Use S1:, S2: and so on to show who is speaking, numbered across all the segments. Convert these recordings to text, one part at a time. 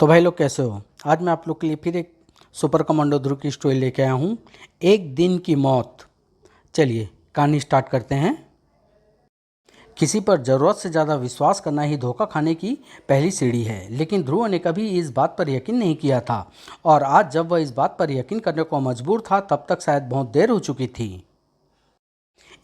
S1: तो भाई लोग कैसे हो। आज मैं आप लोग के लिए फिर एक सुपर कमांडो ध्रुव की स्टोरी लेके आया हूँ। एक दिन की मौत। चलिए कहानी स्टार्ट करते हैं। किसी पर ज़रूरत से ज़्यादा विश्वास करना ही धोखा खाने की पहली सीढ़ी है, लेकिन ध्रुव ने कभी इस बात पर यकीन नहीं किया था। और आज जब वह इस बात पर यकीन करने को मजबूर था, तब तक शायद बहुत देर हो चुकी थी।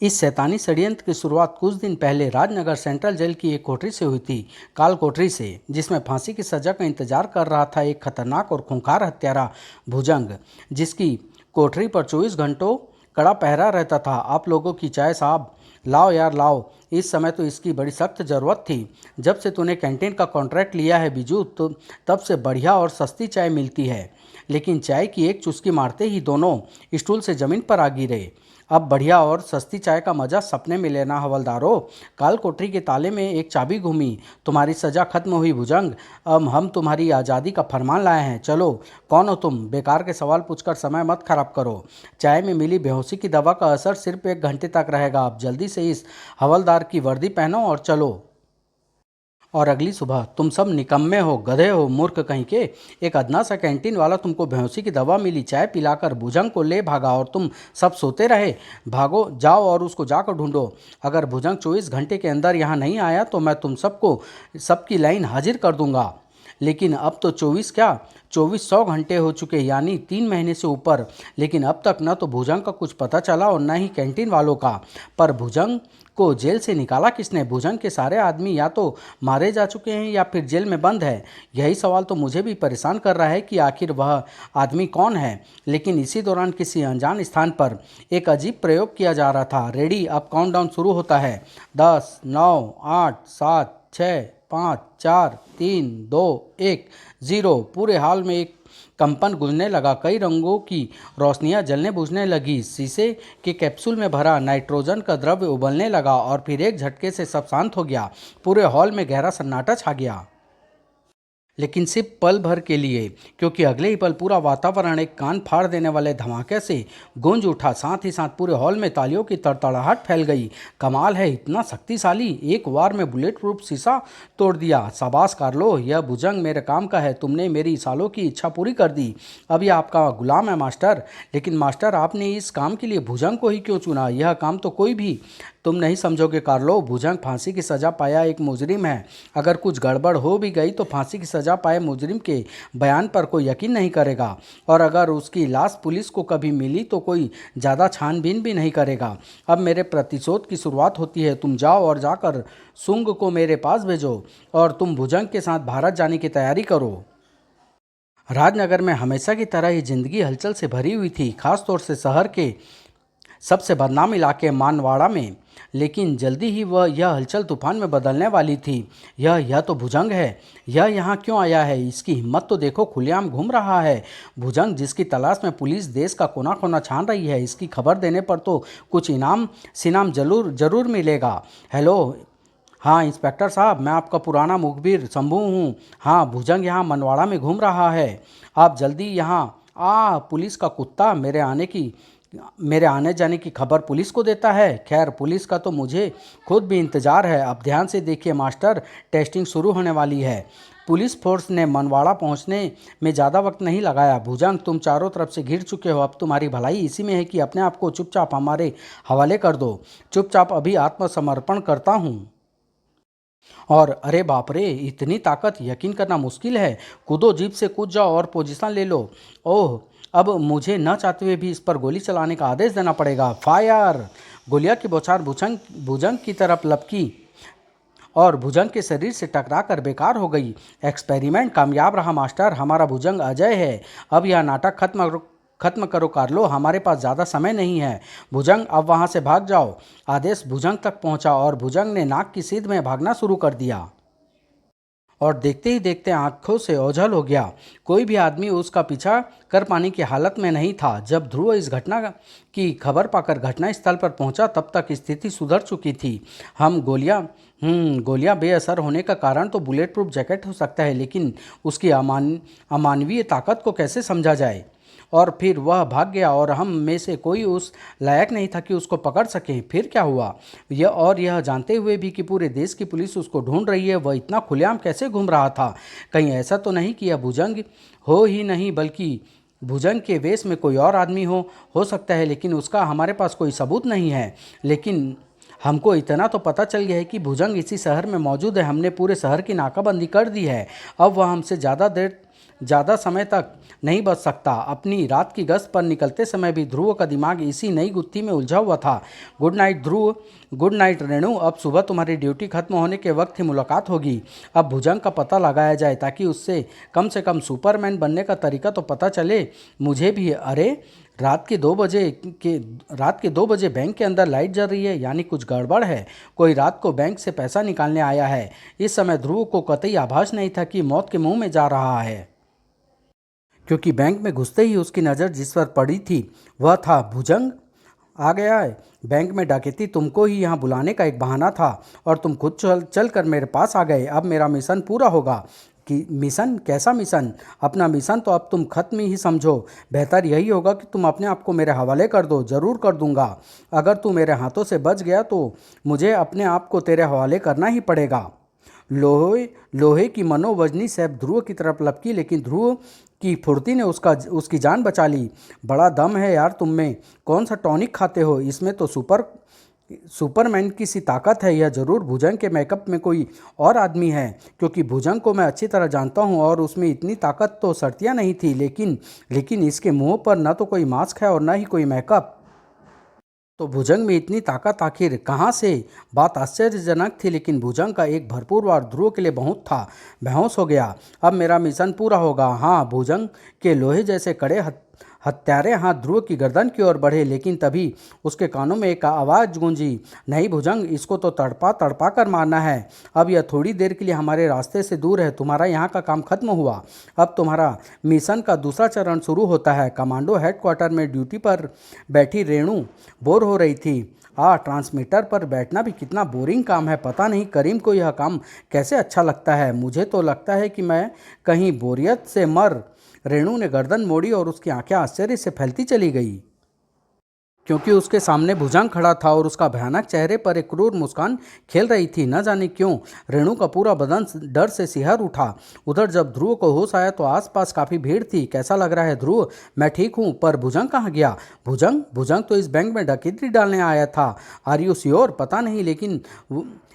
S1: इस शैतानी षड्यंत्र की शुरुआत कुछ दिन पहले राजनगर सेंट्रल जेल की एक कोठरी से हुई थी। काल कोठरी से, जिसमें फांसी की सजा का इंतजार कर रहा था एक खतरनाक और खूंखार हत्यारा, भुजंग, जिसकी कोठरी पर 24 घंटों कड़ा पहरा रहता था। आप लोगों की चाय साहब, लाओ यार लाओ। इस समय तो इसकी बड़ी सख्त ज़रूरत थी। जब से तूने कैंटीन का कॉन्ट्रैक्ट लिया है बिजू, तो तब से बढ़िया और सस्ती चाय मिलती है। लेकिन चाय की एक चुस्की मारते ही दोनों स्टूल से ज़मीन पर आ गिरे। अब बढ़िया और सस्ती चाय का मजा सपने में लेना हवलदारो। काल कोठरी के ताले में एक चाबी घूमी। तुम्हारी सजा खत्म हुई भुजंग। अब हम तुम्हारी आज़ादी का फरमान लाए हैं। चलो, कौन हो तुम? बेकार के सवाल पूछकर समय मत खराब करो। चाय में मिली बेहोशी की दवा का असर सिर्फ 1 घंटे तक रहेगा। अब जल्दी से इस हवलदार की वर्दी पहनो और चलो। और अगली सुबह तुम सब निकम्मे हो, गधे हो, मूर्ख कहीं के। एक अदना सा कैंटीन वाला तुमको बेहोशी की दवा मिली, चाय पिलाकर भुजंग को ले भागा और तुम सब सोते रहे। भागो, जाओ और उसको जाकर ढूंढो। अगर भुजंग 24 घंटे के अंदर यहाँ नहीं आया तो मैं तुम सबको सबकी लाइन हाजिर कर दूंगा। लेकिन अब तो 24 क्या, 2400 घंटे हो चुके, यानी 3 महीने से ऊपर। लेकिन अब तक न तो भुजंग का कुछ पता चला और न ही कैंटीन वालों का। पर भुजंग को जेल से निकाला किसने? भुजंग के सारे आदमी या तो मारे जा चुके हैं या फिर जेल में बंद है। यही सवाल तो मुझे भी परेशान कर रहा है कि आखिर वह आदमी कौन है। लेकिन इसी दौरान किसी अनजान स्थान पर एक अजीब प्रयोग किया जा रहा था। रेडी, अब काउंटडाउन शुरू होता है। 10, 9, 8, 7, 6, 5, 4, 3, 2, 1, 0। पूरे हाल में एक कंपन गूंजने लगा। कई रंगों की रोशनियां जलने बुझने लगी। शीशे के कैप्सूल में भरा नाइट्रोजन का द्रव्य उबलने लगा और फिर एक झटके से सब शांत हो गया। पूरे हॉल में गहरा सन्नाटा छा गया। लेकिन सिर्फ पल भर के लिए, क्योंकि अगले ही पल पूरा वातावरण एक कान फाड़ देने वाले धमाके से गूंज उठा। साथ ही साथ पूरे हॉल में तालियों की तड़तड़ाहट फैल गई। कमाल है, इतना शक्तिशाली! एक वार में बुलेट प्रूफ शीशा तोड़ दिया। शाबाश कार्लो, यह भुजंग मेरे काम का है। तुमने मेरी सालों की इच्छा पूरी कर दी। अब यह आपका गुलाम है मास्टर। लेकिन मास्टर, आपने इस काम के लिए भुजंग को ही क्यों चुना? यह काम तो कोई भी तुम नहीं समझोगे कार्लो। भुजंग फांसी की सज़ा पाया एक मुजरिम है। अगर कुछ गड़बड़ हो भी गई तो फांसी की सज़ा पाए मुजरिम के बयान पर कोई यकीन नहीं करेगा। और अगर उसकी लाश पुलिस को कभी मिली तो कोई ज़्यादा छानबीन भी नहीं करेगा। अब मेरे प्रतिशोध की शुरुआत होती है। तुम जाओ और जाकर सुंग को मेरे पास भेजो और तुम भुजंग के साथ भारत जाने की तैयारी करो। राजनगर में हमेशा की तरह ही जिंदगी हलचल से भरी हुई थी, खासतौर से शहर के सबसे बदनाम इलाके मानवाड़ा में। लेकिन जल्दी ही वह यह हलचल तूफान में बदलने वाली थी। यह तो भुजंग है। यह यहाँ क्यों आया है? इसकी हिम्मत तो देखो, खुलेआम घूम रहा है। भुजंग, जिसकी तलाश में पुलिस देश का कोना कोना छान रही है। इसकी खबर देने पर तो कुछ इनाम सिनाम जरूर जरूर मिलेगा। हेलो, हाँ इंस्पेक्टर साहब, मैं आपका पुराना मुखबिर शंभू हूँ। हाँ, भुजंग यहाँ मनवाड़ा में घूम रहा है। आप जल्दी यहाँ पुलिस का कुत्ता मेरे आने जाने की खबर पुलिस को देता है। खैर, पुलिस का तो मुझे खुद भी इंतज़ार है। अब ध्यान से देखिए मास्टर, टेस्टिंग शुरू होने वाली है। पुलिस फोर्स ने मनवाड़ा पहुंचने में ज़्यादा वक्त नहीं लगाया। भुजंग, तुम चारों तरफ से घिर चुके हो। अब तुम्हारी भलाई इसी में है कि अपने आप को चुपचाप हमारे हवाले कर दो। चुपचाप अभी आत्मसमर्पण करता हूँ। और अरे बाप रे, इतनी ताकत! यकीन करना मुश्किल है। कूदो, जीप से कूद जाओ और पोजीशन ले लो। ओह, अब मुझे न चाहते हुए भी इस पर गोली चलाने का आदेश देना पड़ेगा। फायर! गोलियां की बौछार भुजंग भुजंग की तरफ लपकी और भुजंग के शरीर से टकरा कर बेकार हो गई। एक्सपेरिमेंट कामयाब रहा मास्टर। हमारा भुजंग अजय है। अब यह नाटक खत्म करो कार्लो, हमारे पास ज़्यादा समय नहीं है। भुजंग, अब वहाँ से भाग जाओ। आदेश भुजंग तक पहुँचा और भुजंग ने नाक की सीध में भागना शुरू कर दिया। और देखते ही देखते आंखों से ओझल हो गया। कोई भी आदमी उसका पीछा कर पाने की हालत में नहीं था। जब ध्रुव इस घटना की खबर पाकर घटनास्थल पर पहुंचा, तब तक स्थिति सुधर चुकी थी। हम गोलियां बेअसर होने का कारण तो बुलेट प्रूफ जैकेट हो सकता है, लेकिन उसकी अमानवीय ताकत को कैसे समझा जाए? और फिर वह भाग गया और हम में से कोई उस लायक नहीं था कि उसको पकड़ सके। फिर क्या हुआ? यह जानते हुए भी कि पूरे देश की पुलिस उसको ढूंढ रही है, वह इतना खुलेआम कैसे घूम रहा था? कहीं ऐसा तो नहीं कि यह भुजंग हो ही नहीं, बल्कि भुजंग के वेश में कोई और आदमी हो सकता है, लेकिन उसका हमारे पास कोई सबूत नहीं है। लेकिन हमको इतना तो पता चल गया है कि भुजंग इसी शहर में मौजूद है। हमने पूरे शहर की नाकाबंदी कर दी है। अब वह हमसे ज़्यादा समय तक नहीं बच सकता। अपनी रात की गश्त पर निकलते समय भी ध्रुव का दिमाग इसी नई गुत्थी में उलझा हुआ था। Good night Dhruv. Good night Renu. अब सुबह तुम्हारी ड्यूटी खत्म होने के वक्त ही मुलाकात होगी। अब भुजंग का पता लगाया जाए ताकि उससे कम से कम सुपरमैन बनने का तरीका तो पता चले मुझे भी। अरे रात के 2 बजे बैंक के अंदर लाइट जल रही है, यानी कुछ गड़बड़ है। कोई रात को बैंक से पैसा निकालने आया है। इस समय ध्रुव को कतई आभास नहीं था कि मौत के मुंह में जा रहा है, क्योंकि बैंक में घुसते ही उसकी नज़र जिस पर पड़ी थी वह था भुजंग। आ गया है। बैंक में डकैती तुमको ही यहाँ बुलाने का एक बहाना था और तुम खुद चल कर मेरे पास आ गए। अब मेरा मिशन पूरा होगा। कि मिशन? कैसा मिशन? अपना मिशन तो अब तुम खत्म ही समझो। बेहतर यही होगा कि तुम अपने आप को मेरे हवाले कर दो। ज़रूर कर दूंगा। अगर तू मेरे हाथों से बच गया तो मुझे अपने आप को तेरे हवाले करना ही पड़ेगा। लोहे की मनोवजनी सैफ ध्रुव की तरफ लपकी, लेकिन ध्रुव की फुर्ती ने उसकी जान बचा ली। बड़ा दम है यार तुम में। कौन सा टॉनिक खाते हो? इसमें तो सुपरमैन की सी ताकत है। यह जरूर भुजंग के मेकअप में कोई और आदमी है, क्योंकि भुजंग को मैं अच्छी तरह जानता हूँ और उसमें इतनी ताकत तो सर्तियाँ नहीं थी। लेकिन इसके मुंह पर न तो कोई मास्क है और न ही कोई मेकअप। तो भुजंग में इतनी ताकत आखिर कहाँ से? बात आश्चर्यजनक थी, लेकिन भुजंग का एक भरपूर वार ध्रुव के लिए बहुत था। बेहोश हो गया। अब मेरा मिशन पूरा होगा। हाँ। भुजंग के लोहे जैसे कड़े हत्यारे हाथ ध्रुव की गर्दन की ओर बढ़े, लेकिन तभी उसके कानों में एक आवाज़ गूंजी। नहीं भुजंग, इसको तो तड़पा तड़पा कर मारना है। अब यह थोड़ी देर के लिए हमारे रास्ते से दूर है। तुम्हारा यहाँ का काम खत्म हुआ। अब तुम्हारा मिशन का दूसरा चरण शुरू होता है। कमांडो हेडक्वार्टर में ड्यूटी पर बैठी रेणु बोर हो रही थी। ट्रांसमीटर पर बैठना भी कितना बोरिंग काम है। पता नहीं करीम को यह काम कैसे अच्छा लगता है। मुझे तो लगता है कि मैं कहीं बोरियत से मर। रेणु ने गर्दन मोड़ी और उसकी आंखें आश्चर्य से फैलती चली गई, क्योंकि उसके सामने भुजंग खड़ा था और उसका भयानक चेहरे पर एक क्रूर मुस्कान खेल रही थी। न जाने क्यों रेणु का पूरा बदन डर से सिहर उठा। उधर जब ध्रुव को होश आया तो आसपास काफ़ी भीड़ थी। कैसा लग रहा है ध्रुव? मैं ठीक हूँ, पर भुजंग कहाँ गया? भुजंग तो इस बैंक में डकैती डालने आया था। Are you sure? पता नहीं, लेकिन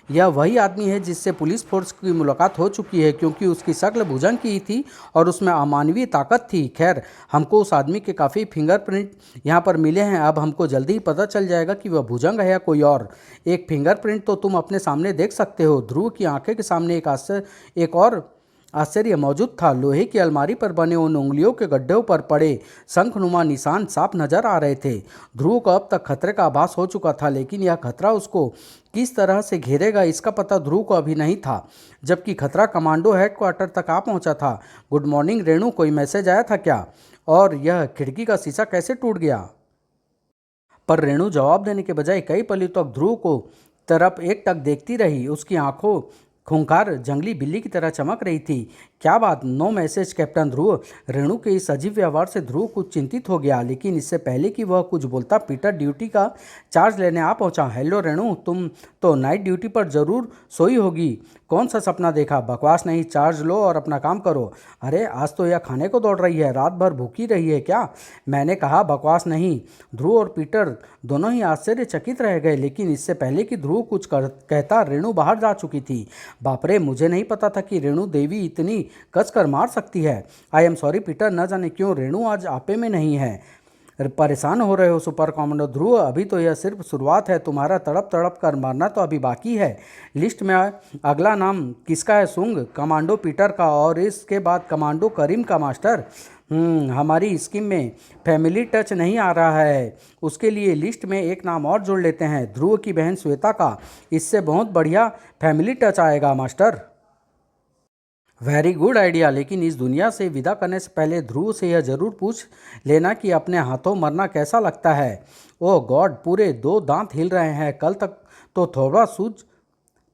S1: यह वही आदमी है जिससे पुलिस फोर्स की मुलाकात हो चुकी है, क्योंकि उसकी शक्ल भुजंग की ही थी और उसमें अमानवीय ताकत थी। खैर, हमको उस आदमी के काफ़ी फिंगरप्रिंट यहाँ पर मिले हैं। अब हमको जल्दी ही पता चल जाएगा कि वह भुजंग है या कोई और। एक फिंगरप्रिंट तो तुम अपने सामने देख सकते हो। ध्रुव की आंखें के सामने एक और आश्चर्य मौजूद था। लोहे की अलमारी पर बने उन उंगलियों के गड्ढों पर पड़े शंखनुमा निशान साफ नजर आ रहे थे। ध्रुव को अब तक खतरे का आभास हो चुका था, लेकिन यह खतरा उसको किस तरह से घेरेगा इसका पता ध्रुव को अभी नहीं था, जबकि खतरा कमांडो हेडक्वार्टर तक आ पहुंचा था। गुड मॉर्निंग रेणु, कोई मैसेज आया था क्या? और यह खिड़की का शीशा कैसे टूट गया? पर रेणु जवाब देने के बजाय कई पलों तक ध्रुव को तरफ एकटक देखती रही। उसकी आंखों खूंखार जंगली बिल्ली की तरह चमक रही थी। क्या बात? नो मैसेज कैप्टन ध्रुव। रेणु के इस अजीब व्यवहार से ध्रुव कुछ चिंतित हो गया, लेकिन इससे पहले कि वह कुछ बोलता पीटर ड्यूटी का चार्ज लेने आ पहुंचा। हेलो रेणु, तुम तो नाइट ड्यूटी पर जरूर सोई होगी। कौन सा सपना देखा? बकवास नहीं, चार्ज लो और अपना काम करो। अरे आज तो यह खाने को दौड़ रही है। रात भर भूखी रही है क्या? मैंने कहा बकवास नहीं। ध्रुव और पीटर दोनों ही आश्चर्यचकित रह गए, लेकिन इससे पहले कि ध्रुव कुछ कहता रेणु बाहर जा चुकी थी। बाप रे, मुझे नहीं पता था कि रेणु देवी इतनी कसकर मार सकती है। आई एम सॉरी पीटर, न जाने क्यों रेणु आज आपे में नहीं है। परेशान हो रहे हो सुपर कमांडो ध्रुव? अभी तो यह सिर्फ शुरुआत है। तुम्हारा तड़प तड़प कर मरना तो अभी बाकी है। लिस्ट में अगला नाम किसका है? सुंग कमांडो पीटर का, और इसके बाद कमांडो करीम का मास्टर। हमारी स्कीम में फैमिली टच नहीं आ रहा है। उसके लिए लिस्ट में एक नाम और जोड़ लेते हैं, ध्रुव की बहन श्वेता का। इससे बहुत बढ़िया फैमिली टच आएगा मास्टर। Very good idea. लेकिन इस दुनिया से विदा करने से पहले ध्रुव से यह जरूर पूछ लेना कि अपने हाथों मरना कैसा लगता है। ओह गॉड, पूरे 2 दांत हिल रहे हैं। कल तक तो थोड़ा सूझ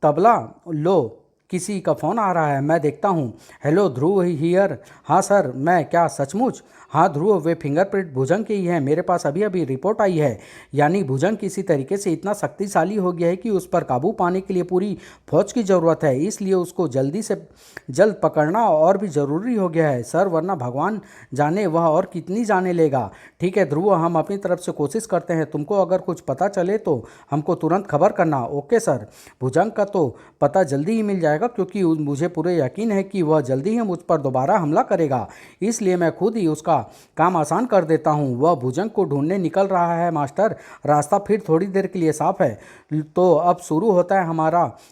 S1: तबला लो। किसी का फ़ोन आ रहा है, मैं देखता हूँ। Hello Dhruv here. हाँ सर, मैं क्या सचमुच? हाँ ध्रुव, वे फिंगरप्रिंट भुजंग के ही हैं। मेरे पास अभी अभी रिपोर्ट आई है। यानी भुजंग किसी तरीके से इतना शक्तिशाली हो गया है कि उस पर काबू पाने के लिए पूरी फौज की ज़रूरत है। इसलिए उसको जल्दी से जल्द पकड़ना और भी ज़रूरी हो गया है सर, वरना भगवान जाने वह और कितनी जाने लेगा। ठीक है ध्रुव, हम अपनी तरफ से कोशिश करते हैं। तुमको अगर कुछ पता चले तो हमको तुरंत खबर करना। Okay sir. भुजंग का तो पता जल्दी ही मिल जाएगा, क्योंकि मुझे पूरे यकीन है कि वह जल्दी ही मुझ पर दोबारा हमला करेगा। इसलिए मैं खुद ही उसका काम आसान कर देता हूँ। वह भुजंग को ढूंढने निकल रहा है मास्टर। रास्ता फिर थोड़ी देर के लिए साफ है। तो अब शुरू होता है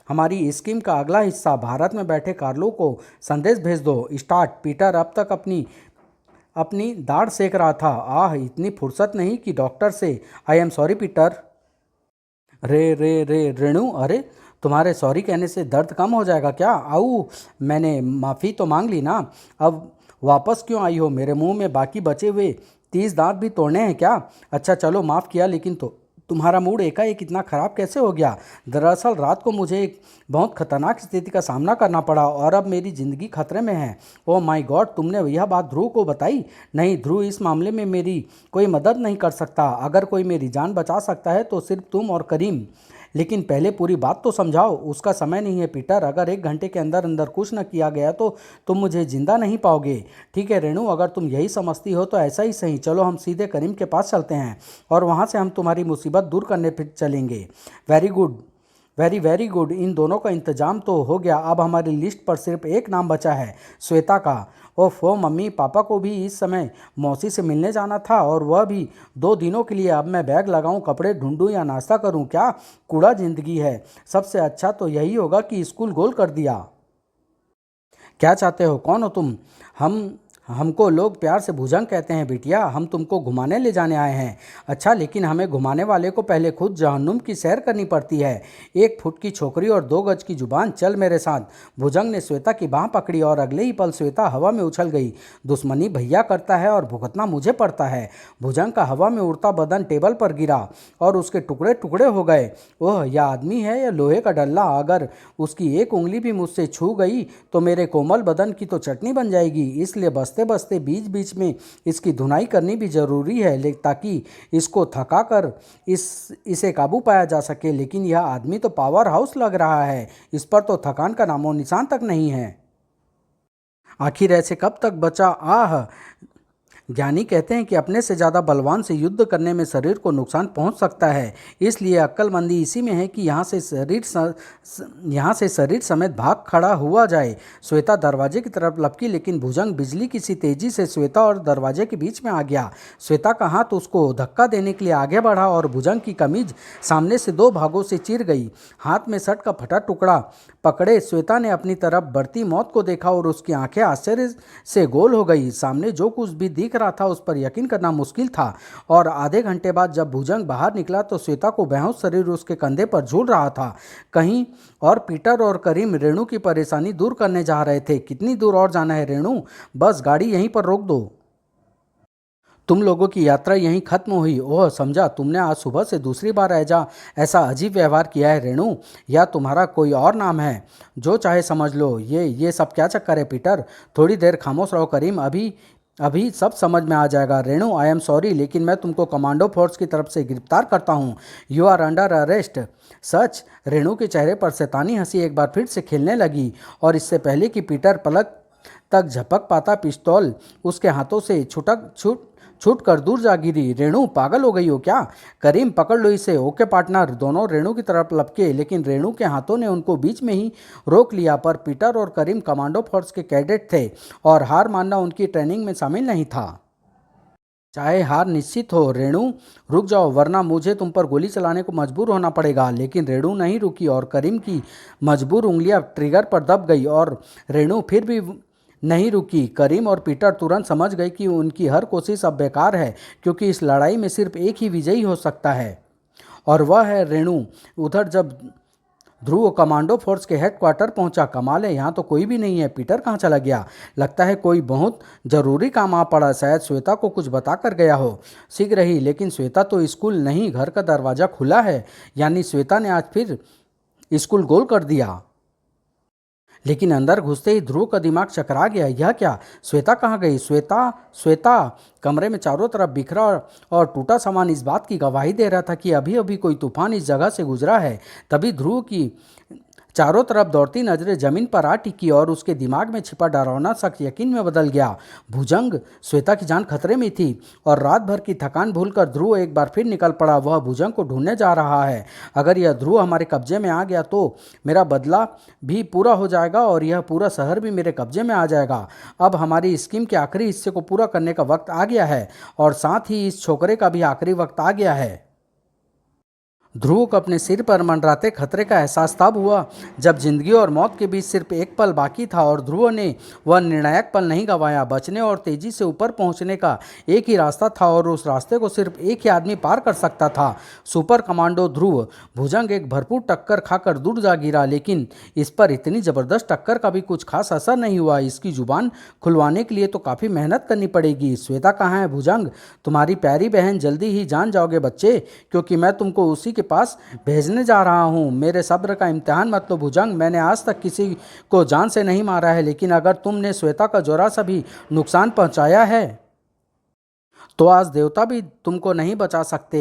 S1: हमारी स्कीम का अगला हिस्सा। भारत में बैठे कार्लो को संदेश भेज दो। स्टार्ट। पीटर अब तक अपनी अपनी दाढ़ सेक रहा था। आह, इतनी फुर्सत नहीं कि डॉक्टर से आई एम सॉरी पीटर। रे रे रे रेणु, अरे तुम्हारे सॉरी कहने से दर्द कम हो जाएगा क्या? आऊ, मैंने माफ़ी तो मांग ली ना। अब वापस क्यों आई हो? मेरे मुंह में बाकी बचे हुए 30 दांत भी तोड़ने हैं क्या? अच्छा चलो, माफ़ किया, लेकिन तो तुम्हारा मूड एकाएक इतना ख़राब कैसे हो गया? दरअसल रात को मुझे एक बहुत खतरनाक स्थिति का सामना करना पड़ा और अब मेरी ज़िंदगी खतरे में है। ओह माय गॉड, तुमने यह बात ध्रुव को बताई? नहीं ध्रुव, इस मामले में मेरी कोई मदद नहीं कर सकता। अगर कोई मेरी जान बचा सकता है तो सिर्फ तुम और करीम। लेकिन पहले पूरी बात तो समझाओ। उसका समय नहीं है पीटर। अगर 1 घंटे के अंदर अंदर कुछ न किया गया तो तुम मुझे जिंदा नहीं पाओगे। ठीक है रेणु, अगर तुम यही समझती हो तो ऐसा ही सही। चलो हम सीधे करीम के पास चलते हैं और वहाँ से हम तुम्हारी मुसीबत दूर करने फिर चलेंगे। Very good, very very good. इन दोनों का इंतजाम तो हो गया। अब हमारी लिस्ट पर सिर्फ एक नाम बचा है, श्वेता का। ओफो, मम्मी पापा को भी इस समय मौसी से मिलने जाना था, और वह भी 2 दिनों के लिए। अब मैं बैग लगाऊं, कपड़े ढूंढूं या नाश्ता करूं? क्या कूड़ा ज़िंदगी है। सबसे अच्छा तो यही होगा कि स्कूल गोल कर दिया। क्या चाहते हो? कौन हो तुम? हम हमको लोग प्यार से भुजंग कहते हैं बिटिया। हम तुमको घुमाने ले जाने आए हैं। अच्छा, लेकिन हमें घुमाने वाले को पहले खुद जहन्नुम की सैर करनी पड़ती है। 1 फुट की छोकरी और 2 गज की जुबान, चल मेरे साथ। भुजंग ने श्वेता की बाह पकड़ी और अगले ही पल श्वेता हवा में उछल गई। दुश्मनी भैया करता है और भुगतना मुझे पड़ता है। भुजंग का हवा में उड़ता बदन टेबल पर गिरा और उसके टुकड़े टुकड़े हो गए। ओह, यह आदमी है या लोहे का डल्ला? अगर उसकी एक उंगली भी मुझसे छू गई तो मेरे कोमल बदन की तो चटनी बन जाएगी। इसलिए बस्ते बस्ते बीच बीच में इसकी धुनाई करनी भी जरूरी है, ताकि इसको थका कर इसे काबू पाया जा सके। लेकिन यह आदमी तो पावर हाउस लग रहा है। इस पर तो थकान का नामो निशान तक नहीं है। आखिर ऐसे कब तक बचा? आह, ज्ञानी कहते हैं कि अपने से ज़्यादा बलवान से युद्ध करने में शरीर को नुकसान पहुंच सकता है। इसलिए अक्लमंदी इसी में है कि यहाँ से शरीर समेत भाग खड़ा हुआ जाए। श्वेता दरवाजे की तरफ लपकी, लेकिन भुजंग बिजली की सी तेजी से श्वेता और दरवाजे के बीच में आ गया। श्वेता का हाथ उसको धक्का देने के लिए आगे बढ़ा और भुजंग की कमीज सामने से 2 भागों से चिर गई। हाथ में शर्ट का फटा टुकड़ा पकड़े श्वेता ने अपनी तरफ बढ़ती मौत को देखा और उसकी आंखें आश्चर्य से गोल हो गई। सामने जो कुछ भी दिख रहा था उस पर यकीन करना मुश्किल था। और आधे घंटे बाद जब भुजंग बाहर निकला तो श्वेता को बेहोश शरीर उसके कंधे पर झूल रहा था। कहीं और पीटर और करीम रेणु की परेशानी दूर करने जा रहे थे। कितनी दूर और जाना है रेणु? बस गाड़ी यहीं पर रोक दो। तुम लोगों की यात्रा यहीं खत्म हुई? ओह समझा, तुमने आज सुबह से दूसरी बार ऐसा अजीब व्यवहार किया है रेणु। या तुम्हारा कोई और नाम है? जो चाहे समझ लो। ये सब क्या चक्कर है पीटर? थोड़ी देर खामोश रहो करीम, अभी अभी सब समझ में आ जाएगा। रेणु, आई एम सॉरी, लेकिन मैं तुमको कमांडो फोर्स की तरफ से गिरफ्तार करता हूँ। You are under arrest. सच? रेणु के चेहरे पर शैतानी हंसी एक बार फिर से खेलने लगी, और इससे पहले कि पीटर पलक तक झपक पाता, पिस्तौल उसके हाथों से छूट कर दूर जा गिरी। रेणु, पागल हो गई हो क्या? करीम, पकड़ लो इसे। Okay partner. दोनों रेणु की तरफ लपके, लेकिन रेणु के हाथों ने उनको बीच में ही रोक लिया। पर पीटर और करीम कमांडो फोर्स के कैडेट थे और हार मानना उनकी ट्रेनिंग में शामिल नहीं था। चाहे हार निश्चित हो। रेणु, रुक जाओ, वरना मुझे तुम पर गोली चलाने को मजबूर होना पड़ेगा। लेकिन रेणु नहीं रुकी और करीम की मजबूर उंगलियां ट्रिगर पर दब गई, और रेणु फिर भी नहीं रुकी। करीम और पीटर तुरंत समझ गए कि उनकी हर कोशिश अब बेकार है, क्योंकि इस लड़ाई में सिर्फ एक ही विजयी हो सकता है, और वह है रेणु। उधर जब ध्रुव कमांडो फोर्स के हेडक्वार्टर पहुंचा, कमाल है, यहाँ तो कोई भी नहीं है। पीटर कहाँ चला गया? लगता है कोई बहुत ज़रूरी काम आ पड़ा। शायद श्वेता को कुछ बता कर गया हो। शीघ्र ही। लेकिन श्वेता तो स्कूल नहीं, घर का दरवाज़ा खुला है। यानी श्वेता ने आज फिर स्कूल गोल कर दिया। लेकिन अंदर घुसते ही ध्रुव का दिमाग चकरा गया। यह क्या? श्वेता कहाँ गई? श्वेता, श्वेता! कमरे में चारों तरफ बिखरा और टूटा सामान इस बात की गवाही दे रहा था कि अभी अभी कोई तूफान इस जगह से गुजरा है। तभी ध्रुव की चारों तरफ दौड़ती नजरें जमीन पर आ टिकी और उसके दिमाग में छिपा डरावना शक यकीन में बदल गया। भुजंग! श्वेता की जान खतरे में थी और रात भर की थकान भूलकर ध्रुव एक बार फिर निकल पड़ा। वह भुजंग को ढूंढने जा रहा है। अगर यह ध्रुव हमारे कब्जे में आ गया तो मेरा बदला भी पूरा हो जाएगा और यह पूरा शहर भी मेरे कब्जे में आ जाएगा। अब हमारी स्कीम के आखिरी हिस्से को पूरा करने का वक्त आ गया है और साथ ही इस छोकरे का भी आखिरी वक्त आ गया है। ध्रुव को अपने सिर पर मंडराते खतरे का एहसास तब हुआ जब जिंदगी और मौत के बीच सिर्फ एक पल बाकी था और ध्रुव ने वह निर्णायक पल नहीं गंवाया। बचने और तेजी से ऊपर पहुंचने का एक ही रास्ता था और उस रास्ते को सिर्फ एक ही आदमी पार कर सकता था, सुपर कमांडो ध्रुव। भुजंग एक भरपूर टक्कर खाकर दूर जा गिरा, लेकिन इस पर इतनी जबरदस्त टक्कर का भी कुछ खास असर नहीं हुआ। इसकी जुबान खुलवाने के लिए तो काफ़ी मेहनत करनी पड़ेगी। श्वेता कहाँ है भुजंग? तुम्हारी प्यारी बहन, जल्दी ही जान जाओगे बच्चे, क्योंकि मैं तुमको उसी के पास भेजने जा रहा हूं। मेरे सब्र का इम्तिहान मत लो भुजंग। मैंने आज तक किसी को जान से नहीं मारा है, लेकिन अगर तुमने श्वेता का जरा सा भी नुकसान पहुंचाया है तो आज देवता भी तुमको नहीं बचा सकते।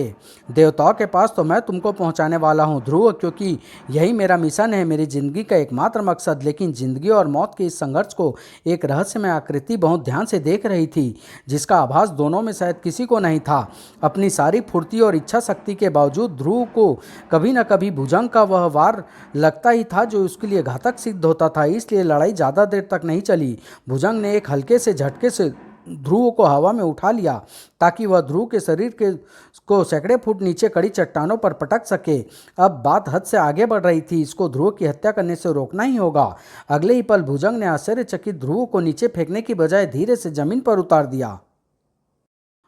S1: देवताओं के पास तो मैं तुमको पहुंचाने वाला हूं ध्रुव, क्योंकि यही मेरा मिशन है, मेरी जिंदगी का एकमात्र मकसद। लेकिन जिंदगी और मौत के इस संघर्ष को एक रहस्यमय आकृति बहुत ध्यान से देख रही थी, जिसका आभास दोनों में शायद किसी को नहीं था। अपनी सारी फुर्ती और इच्छा शक्ति के बावजूद ध्रुव को कभी न कभी भुजंग का वह वार लगता ही था जो उसके लिए घातक सिद्ध होता था। इसलिए लड़ाई ज़्यादा देर तक नहीं चली। भुजंग ने एक हल्के से झटके से ध्रुव को हवा में उठा लिया ताकि वह ध्रुव के शरीर को सैकड़े फुट नीचे कड़ी चट्टानों पर पटक सके। अब बात हद से आगे बढ़ रही थी। इसको ध्रुव की हत्या करने से रोकना ही होगा। अगले ही पल भुजंग ने आश्चर्यचकित ध्रुव को नीचे फेंकने की बजाय धीरे से जमीन पर उतार दिया।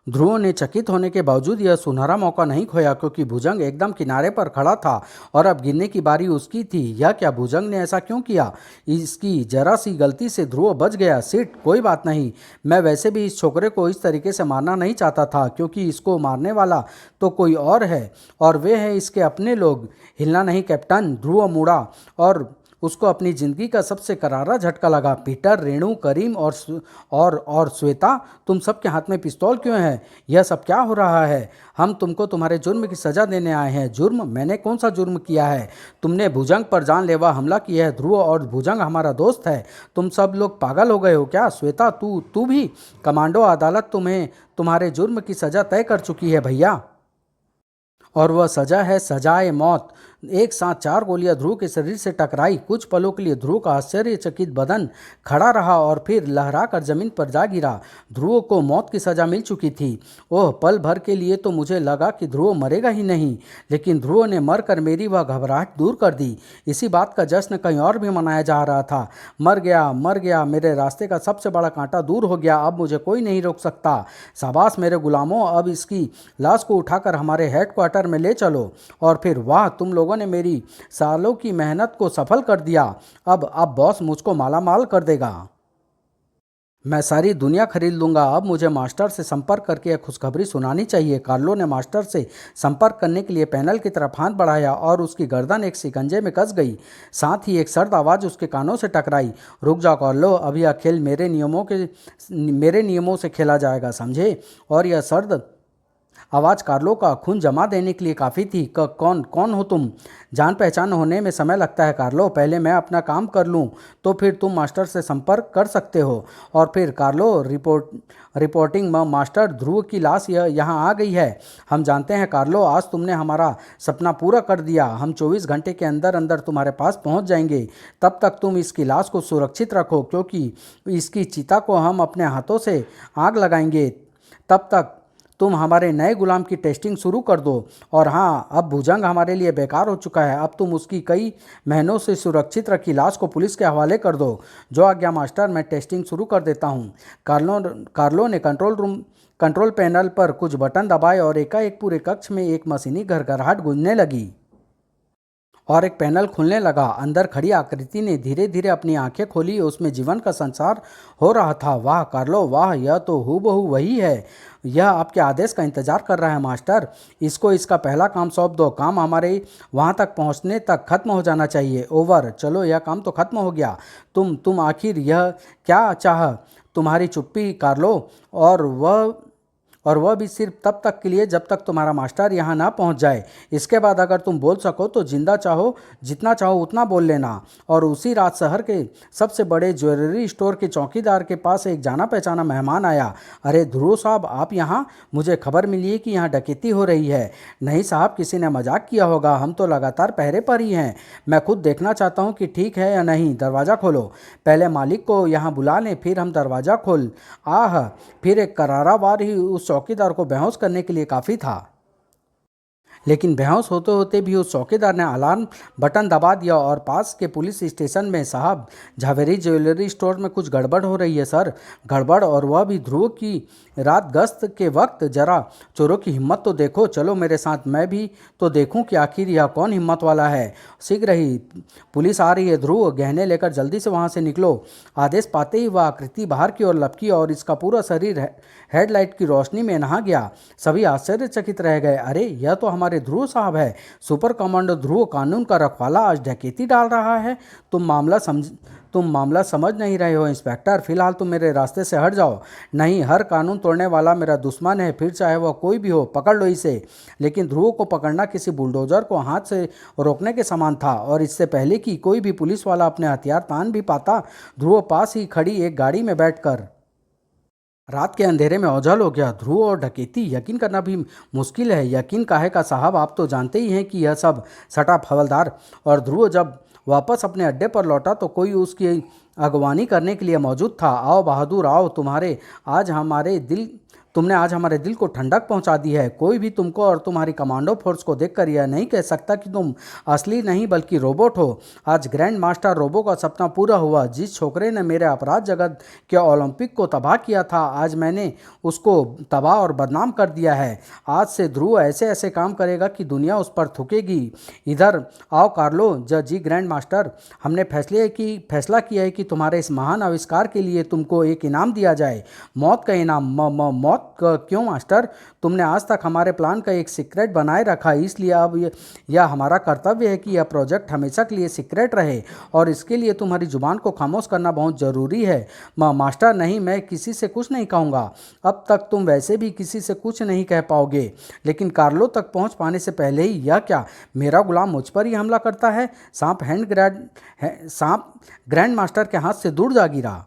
S1: ध्रुव ने चकित होने के बावजूद यह सुनहरा मौका नहीं खोया, क्योंकि भुजंग एकदम किनारे पर खड़ा था और अब गिरने की बारी उसकी थी। यह क्या? भुजंग ने ऐसा क्यों किया? इसकी जरा सी गलती से ध्रुव बच गया। सिट, कोई बात नहीं। मैं वैसे भी इस छोकरे को इस तरीके से मारना नहीं चाहता था, क्योंकि इसको मारने वाला तो कोई और है और वे हैं इसके अपने लोग। हिलना नहीं कैप्टन। ध्रुव मुड़ा और उसको अपनी जिंदगी का सबसे करारा झटका लगा। पीटर, रेणु, करीम और श्वेता, तुम सबके हाथ में पिस्तौल क्यों है? यह सब क्या हो रहा है? हम तुमको तुम्हारे जुर्म की सजा देने आए हैं। जुर्म? मैंने कौन सा जुर्म किया है? तुमने भुजंग पर जानलेवा हमला किया है ध्रुव, और भुजंग हमारा दोस्त है। तुम सब लोग पागल हो गए हो क्या? श्वेता, तू भी? कमांडो अदालत तुम्हें तुम्हारे जुर्म की सजा तय कर चुकी है भैया, और वह सजा है सजाए मौत। एक साथ चार गोलियां ध्रुव के शरीर से टकराई। कुछ पलों के लिए ध्रुव का आश्चर्यचकित बदन खड़ा रहा और फिर लहराकर जमीन पर जा गिरा। ध्रुव को मौत की सजा मिल चुकी थी। ओह, पल भर के लिए तो मुझे लगा कि ध्रुव मरेगा ही नहीं, लेकिन ध्रुव ने मरकर मेरी वह घबराहट दूर कर दी। इसी बात का जश्न कहीं और भी मनाया जा रहा था। मर गया, मर गया, मेरे रास्ते का सबसे बड़ा कांटा दूर हो गया। अब मुझे कोई नहीं रोक सकता। शाबाश मेरे गुलामों, अब इसकी लाश को उठाकर हमारे हेडक्वार्टर में ले चलो। और फिर वाह, तुम लोगों ने मेरी सालों की मेहनत को सफल कर दिया। अब बॉस मुझको माला माल कर देगा। मैं सारी दुनिया खरीद लूंगा। अब मुझे मास्टर से संपर्क करके यह खुशखबरी सुनानी चाहिए। कार्लो ने मास्टर से संपर्क करने के लिए पैनल की तरफ हाथ बढ़ाया और उसकी गर्दन एक शिकंजे में कस गई। साथ ही एक सर्द आवाज़ उसके कानों से टकराई। रुक जाओ कार्लो, अभी यह खेल मेरे नियमों से खेला जाएगा, समझे? और यह सर्द आवाज़ कार्लो का खून जमा देने के लिए काफ़ी थी। कौन कौन हो तुम? जान पहचान होने में समय लगता है कार्लो, पहले मैं अपना काम कर लूं तो फिर तुम मास्टर से संपर्क कर सकते हो। और फिर कार्लो, रिपोर्टिंग मास्टर, ध्रुव की लाश यहाँ आ गई है। हम जानते हैं कार्लो, आज तुमने हमारा सपना पूरा कर दिया। हम 24 घंटे के अंदर अंदर तुम्हारे पास पहुँच जाएंगे। तब तक तुम इसकी लाश को सुरक्षित रखो, क्योंकि इसकी चिता को हम अपने हाथों से आग लगाएंगे। तब तक तुम हमारे नए गुलाम की टेस्टिंग शुरू कर दो। और हाँ, अब भुजंग हमारे लिए बेकार हो चुका है। अब तुम उसकी कई महीनों से सुरक्षित रखी लाश को पुलिस के हवाले कर दो। जो आज्ञा मास्टर, मैं टेस्टिंग शुरू कर देता हूँ। कार्लो ने कंट्रोल पैनल पर कुछ बटन दबाए और एकाएक पूरे कक्ष में एक मशीनी घरघराहट गूंजने लगी। और एक पैनल खुलने लगा। अंदर खड़ी आकृति ने धीरे धीरे अपनी आंखें खोली। उसमें जीवन का संचार हो रहा था। वाह कार्लो वाह, यह तो हूबहू वही है। यह आपके आदेश का इंतजार कर रहा है मास्टर। इसको इसका पहला काम सौंप दो। काम हमारे वहाँ तक पहुँचने तक खत्म हो जाना चाहिए। ओवर। चलो यह काम तो खत्म हो गया। तुम आखिर यह क्या चाह? तुम्हारी चुप्पी कार्लो। और वह भी सिर्फ तब तक के लिए जब तक तुम्हारा मास्टर यहाँ ना पहुँच जाए। इसके बाद अगर तुम बोल सको तो जिंदा चाहो जितना चाहो उतना बोल लेना। और उसी रात शहर के सबसे बड़े ज्वेलरी स्टोर के चौकीदार के पास एक जाना पहचाना मेहमान आया। अरे ध्रुव साहब, आप यहाँ? मुझे खबर मिली है कि यहाँ डकैती हो रही है। नहीं साहब, किसी ने मजाक किया होगा। हम तो लगातार पहरे पर ही हैं। मैं खुद देखना चाहता हूँ कि ठीक है या नहीं। दरवाज़ा खोलो। पहले मालिक को यहाँ बुला लें, फिर हम दरवाज़ा खोल। आह! फिर एक करारा वार ही उस चौकीदार को बेहोश करने के लिए काफ़ी था। लेकिन बेहोश होते होते भी उस चौकीदार ने अलार्म बटन दबा दिया और पास के पुलिस स्टेशन में, साहब झावेरी ज्वेलरी स्टोर में कुछ गड़बड़ हो रही है सर। गड़बड़? और वह भी ध्रुव की रात गश्त के वक्त? जरा चोरों की हिम्मत तो देखो। चलो मेरे साथ, मैं भी तो देखूं कि आखिर यह कौन हिम्मत वाला है। शीघ्र ही पुलिस आ रही है। ध्रुव, गहने लेकर जल्दी से वहाँ से निकलो। आदेश पाते ही वह आकृति बाहर की ओर लपकी और इसका पूरा शरीर हेडलाइट की रोशनी में नहा गया। सभी आश्चर्यचकित रह गए। अरे यह तो हमारे ध्रुव साहब है। सुपर कमांडो ध्रुव, कानून का रखवाला, आज डकैती डाल रहा है। तुम मामला समझ नहीं रहे हो इंस्पेक्टर। फिलहाल तुम मेरे रास्ते से हट जाओ। नहीं, हर कानून तोड़ने वाला मेरा दुश्मन है, फिर चाहे वह कोई भी हो। पकड़ लो इसे। लेकिन ध्रुव को पकड़ना किसी बुलडोजर को हाथ से रोकने के समान था। और इससे पहले कि कोई भी पुलिस वाला अपने हथियार तान भी पाता, ध्रुव पास ही खड़ी एक गाड़ी में बैठकर रात के अंधेरे में ओझल हो गया। ध्रुव और डकैती, यकीन करना भी मुश्किल है। यकीन काहे का साहब, आप तो जानते ही हैं कि यह सब सटा हवलदार। और ध्रुव जब वापस अपने अड्डे पर लौटा तो कोई उसकी अगवानी करने के लिए मौजूद था। आओ बहादुर आओ, तुमने आज हमारे दिल को ठंडक पहुंचा दी है। कोई भी तुमको और तुम्हारी कमांडो फोर्स को देखकर यह नहीं कह सकता कि तुम असली नहीं बल्कि रोबोट हो। आज ग्रैंड मास्टर रोबो का सपना पूरा हुआ। जिस छोकरे ने मेरे अपराध जगत के ओलंपिक को तबाह किया था, आज मैंने उसको तबाह और बदनाम कर दिया है। आज से ध्रुव ऐसे ऐसे काम करेगा कि दुनिया उस पर थूकेगी। इधर आओ कार्लो। जी ग्रैंड मास्टर, हमने फैसला किया है कि तुम्हारे इस महान आविष्कार के लिए तुमको एक इनाम दिया जाए। मौत का इनाम। मौत क्यों मास्टर? तुमने आज तक हमारे प्लान का एक सीक्रेट बनाए रखा, इसलिए अब यह हमारा कर्तव्य है कि यह प्रोजेक्ट हमेशा के लिए सीक्रेट रहे। और इसके लिए तुम्हारी जुबान को खामोश करना बहुत ज़रूरी है। मास्टर, नहीं, मैं किसी से कुछ नहीं कहूँगा। अब तक तुम वैसे भी किसी से कुछ नहीं कह पाओगे। लेकिन कार्लो तक पहुँच पाने से पहले ही यह क्या, मेरा गुलाम मुझ पर ही हमला करता है? सांप ग्रैंड मास्टर के हाथ से दूर जा गिरा।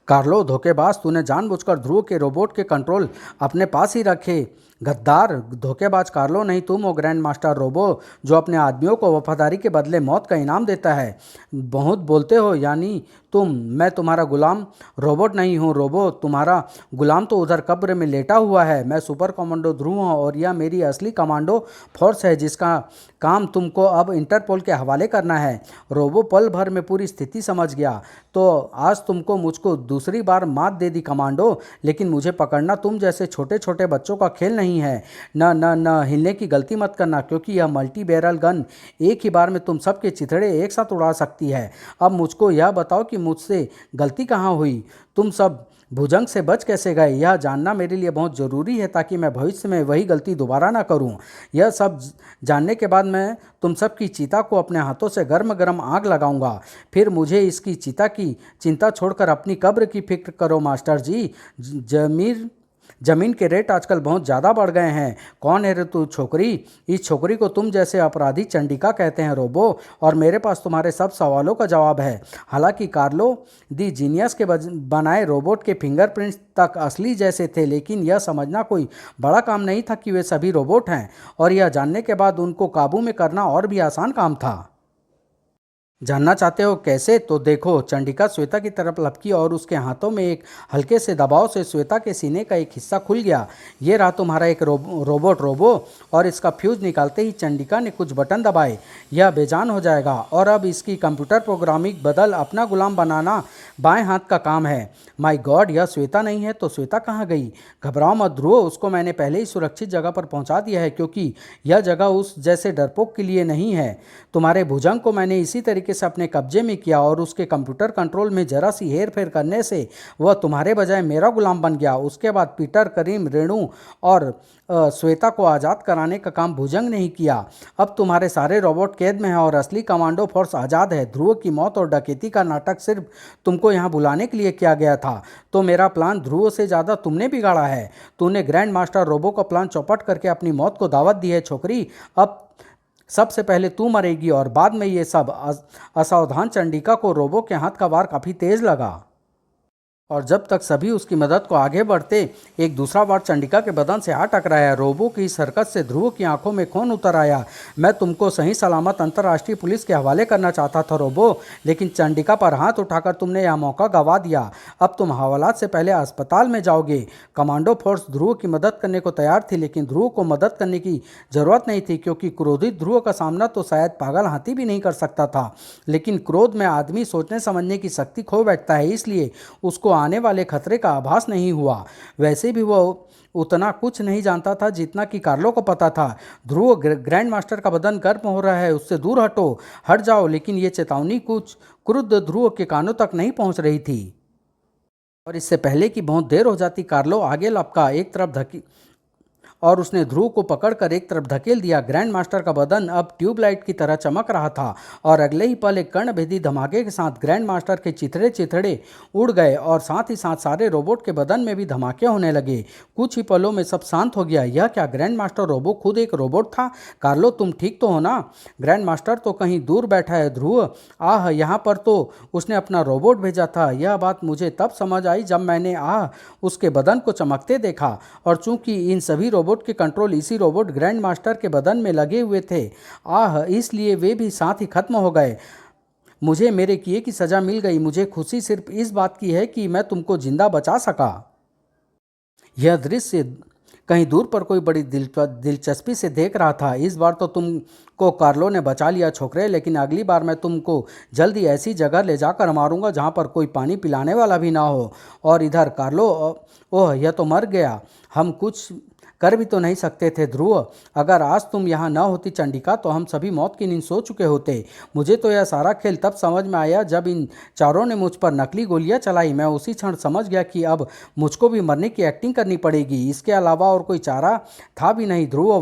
S1: कार्लो धोखेबाज, तूने जानबूझकर ध्रुव के रोबोट के कंट्रोल अपने पास ही रखे। गद्दार, धोखेबाज कार्लो नहीं, तुम हो ग्रैंड मास्टर रोबो जो अपने आदमियों को वफादारी के बदले मौत का इनाम देता है। बहुत बोलते हो। यानी मैं तुम्हारा गुलाम रोबोट नहीं हूँ। रोबो, तुम्हारा गुलाम तो उधर कब्र में लेटा हुआ है। मैं सुपर कमांडो ध्रुव हूँ और यह मेरी असली कमांडो फोर्स है जिसका काम तुमको अब इंटरपोल के हवाले करना है। रोबो पल भर में पूरी स्थिति समझ गया। तो आज तुमको मुझको दूसरी बार मात दे दी कमांडो। लेकिन मुझे पकड़ना तुम जैसे छोटे छोटे बच्चों का खेल नहीं है। न न न हिलने की गलती मत करना, क्योंकि यह मल्टी बैरल गन एक ही बार में तुम सबके चिथड़े एक साथ उड़ा सकती है। अब मुझको यह बताओ कि मुझसे गलती कहाँ हुई? तुम सब भुजंग से बच कैसे गए? यह जानना मेरे लिए बहुत ज़रूरी है ताकि मैं भविष्य में वही गलती दोबारा ना करूं। यह सब जानने के बाद मैं तुम सब की चिता को अपने हाथों से गर्म गर्म आग लगाऊंगा। फिर मुझे इसकी चिता की चिंता छोड़कर अपनी कब्र की फिक्र करो मास्टर जी। ज़मीन के रेट आजकल बहुत ज़्यादा बढ़ गए हैं। कौन है रे तू छोकरी? इस छोकरी को तुम जैसे अपराधी चंडिका कहते हैं रोबो। और मेरे पास तुम्हारे सब सवालों का जवाब है। हालांकि कार्लो दी जीनियस के बनाए रोबोट के फिंगरप्रिंट्स तक असली जैसे थे, लेकिन यह समझना कोई बड़ा काम नहीं था कि वे सभी रोबोट हैं। और यह जानने के बाद उनको काबू में करना और भी आसान काम था। जानना चाहते हो कैसे? तो देखो, चंडिका श्वेता की तरफ लपकी और उसके हाथों में एक हल्के से दबाव से श्वेता के सीने का एक हिस्सा खुल गया। ये रहा तुम्हारा एक रोबो और इसका फ्यूज निकालते ही चंडिका ने कुछ बटन दबाए। यह बेजान हो जाएगा और अब इसकी कंप्यूटर प्रोग्रामिंग बदल अपना गुलाम बनाना बाएं हाथ का काम है। माय गॉड, यह श्वेता नहीं है तो श्वेता कहाँ गई? घबराओ मत ध्रुव, उसको मैंने पहले ही सुरक्षित जगह पर पहुंचा दिया है, क्योंकि यह जगह उस जैसे डरपोक के लिए नहीं है। तुम्हारे भुजंग को मैंने इसी तरीके से अपने कब्जे में किया और उसके कंप्यूटर कंट्रोल में जरा सी हेर फेर करने से वह तुम्हारे बजाय मेरा गुलाम बन गया। उसके बाद पीटर, करीम, रेणु और श्वेता को आज़ाद कराने का काम भुजंग ने ही किया। अब तुम्हारे सारे रोबोट कैद में हैं और असली कमांडो फोर्स आज़ाद है। ध्रुव की मौत और डकैती का नाटक सिर्फ तुमको यहाँ बुलाने के लिए किया गया था, तो मेरा प्लान ध्रुव से ज़्यादा तुमने बिगाड़ा है। तूने ग्रैंड मास्टर रोबो का प्लान चौपट करके अपनी मौत को दावत दी है छोकरी। अब सबसे पहले तू मरेगी और बाद में ये सब। असावधान चंडिका को रोबो के हाथ का वार काफ़ी तेज लगा और जब तक सभी उसकी मदद को आगे बढ़ते, एक दूसरा वार चंडिका के बदन से आ टकराया। रोबो की इस हरकत से ध्रुव की आंखों में खून उतर आया। मैं तुमको सही सलामत अंतर्राष्ट्रीय पुलिस के हवाले करना चाहता था रोबो, लेकिन चंडिका पर हाथ उठाकर तुमने यह मौका गंवा दिया। अब तुम हवालात से पहले अस्पताल में जाओगे। कमांडो फोर्स ध्रुव की मदद करने को तैयार थी, लेकिन ध्रुव को मदद करने की जरूरत नहीं थी, क्योंकि क्रोधित ध्रुव का सामना तो शायद पागल हाथी भी नहीं कर सकता था। लेकिन क्रोध में आदमी सोचने समझने की शक्ति खो बैठता है, इसलिए उसको आने वाले खतरे का आभास नहीं हुआ। वैसे भी वह उतना कुछ नहीं जानता था जितना कि कार्लो को पता था। ध्रुव, ग्रैंड मास्टर का बदन गर्म हो रहा है, उससे दूर हटो, हट जाओ। लेकिन ये चेतावनी कुछ क्रुद्ध ध्रुव के कानों तक नहीं पहुंच रही थी और इससे पहले कि बहुत देर हो जाती, कार्लो आगे लपका एक तरफ धकी और उसने ध्रुव को पकड़कर एक तरफ धकेल दिया। ग्रैंड मास्टर का बदन अब ट्यूबलाइट की तरह चमक रहा था और अगले ही पल एक कर्णभेदी धमाके के साथ ग्रैंड मास्टर के चिथड़े चिथड़े उड़ गए और साथ ही साथ सारे रोबोट के बदन में भी धमाके होने लगे। कुछ ही पलों में सब शांत हो गया। यह क्या, ग्रैंड मास्टर रोबो खुद एक रोबोट था? कार्लो, तुम ठीक तो हो ना? ग्रैंड मास्टर तो कहीं दूर बैठा है ध्रुव। आह, यहाँ पर तो उसने अपना रोबोट भेजा था। यह बात मुझे तब समझ आई जब मैंने उसके बदन को चमकते देखा, और चूंकि इन सभी रोबोट के कंट्रोल इसी रोबोट ग्रैंड मास्टर के बदन में लगे हुए थे, इसलिए वे भी साथ ही खत्म हो गए। मुझे मेरे किए की सजा मिल गई। मुझे खुशी सिर्फ इस बात की है कि मैं तुमको जिंदा बचा सका। यह दृश्य कहीं दूर पर कोई बड़ी दिलचस्पी से देख रहा था। इस बार तो तुमको कार्लो ने बचा लिया छोकरे, लेकिन अगली बार मैं तुमको जल्दी ऐसी जगह ले जाकर मारूंगा जहां पर कोई पानी पिलाने वाला भी ना हो। और इधर कार्लो, ओह, यह तो मर गया। हम कुछ कर भी तो नहीं सकते थे ध्रुव। अगर आज तुम यहाँ न होती चंडिका, तो हम सभी मौत की नींद सो चुके होते। मुझे तो यह सारा खेल तब समझ में आया जब इन चारों ने मुझ पर नकली गोलियां चलाई। मैं उसी क्षण समझ गया कि अब मुझको भी मरने की एक्टिंग करनी पड़ेगी। इसके अलावा और कोई चारा था भी नहीं ध्रुव,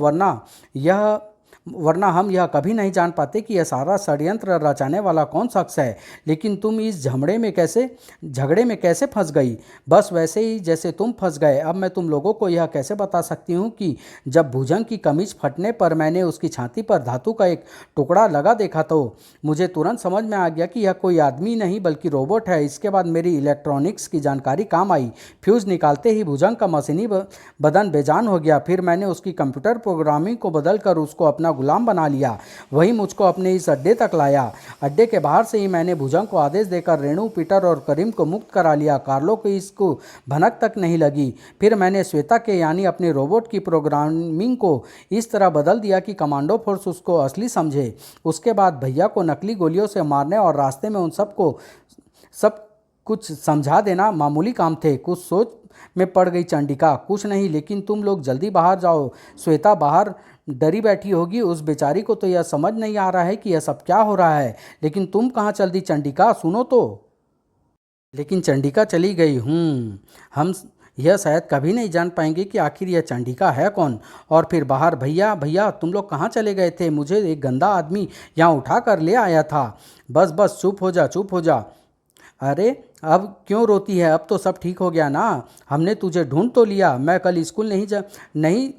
S1: वरना हम यह कभी नहीं जान पाते कि यह सारा षड्यंत्र रचाने वाला कौन शख्स है। लेकिन तुम इस झगड़े में कैसे फंस गई? बस वैसे ही जैसे तुम फंस गए। अब मैं तुम लोगों को यह कैसे बता सकती हूँ कि जब भुजंग की कमीज फटने पर मैंने उसकी छाती पर धातु का एक टुकड़ा लगा देखा, तो मुझे तुरंत समझ में आ गया कि यह कोई आदमी नहीं बल्कि रोबोट है। इसके बाद मेरी इलेक्ट्रॉनिक्स की जानकारी काम आई। फ्यूज निकालते ही भुजंग का मशीनी बदन बेजान हो गया। फिर मैंने उसकी कंप्यूटर प्रोग्रामिंग को बदलकर उसको अपना गुलाम बना लिया। वही मुझको अपने इस अड्डे तक लाया। अड्डे के बाहर से ही मैंने भुजंग को आदेश देकर रेणु, पीटर और करीम को मुक्त करा लिया। कार्लो को इसको भनक तक नहीं लगी। फिर मैंने श्वेता के यानी अपने रोबोट की प्रोग्रामिंग को इस तरह बदल दिया कि कमांडो फोर्स उसको असली समझे। उसके बाद भैया को नकली गोलियों से मारने और रास्ते में उन सबको सब कुछ समझा देना मामूली काम थे। कुछ सोच में पड़ गई चंडिका। कुछ नहीं, लेकिन तुम लोग जल्दी बाहर जाओ। श्वेता बाहर डरी बैठी होगी। उस बेचारी को तो यह समझ नहीं आ रहा है कि यह सब क्या हो रहा है। लेकिन तुम कहाँ चल दी चंडिका, सुनो तो। लेकिन चंडिका चली गई। हम यह शायद कभी नहीं जान पाएंगे कि आखिर यह चंडिका है कौन। और फिर बाहर, भैया भैया तुम लोग कहाँ चले गए थे? मुझे एक गंदा आदमी यहाँ उठा कर ले आया था। बस बस चुप हो जा, चुप हो जा। अरे अब क्यों रोती है? अब तो सब ठीक हो गया ना। हमने तुझे ढूंढ तो लिया। मैं कल स्कूल नहीं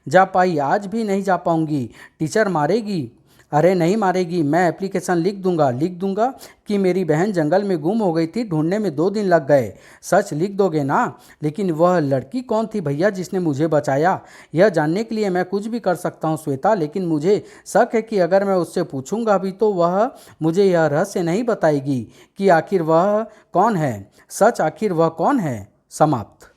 S1: जा पाई, आज भी नहीं जा पाऊंगी। टीचर मारेगी। अरे नहीं मारेगी, मैं एप्लीकेशन लिख दूंगा कि मेरी बहन जंगल में गुम हो गई थी, ढूंढने में 2 दिन लग गए। सच लिख दोगे ना? लेकिन वह लड़की कौन थी भैया जिसने मुझे बचाया? यह जानने के लिए मैं कुछ भी कर सकता हूँ श्वेता, लेकिन मुझे शक है कि अगर मैं उससे पूछूंगा भी तो वह मुझे यह रहस्य नहीं बताएगी कि आखिर वह कौन है। सच, आखिर वह कौन है? समाप्त।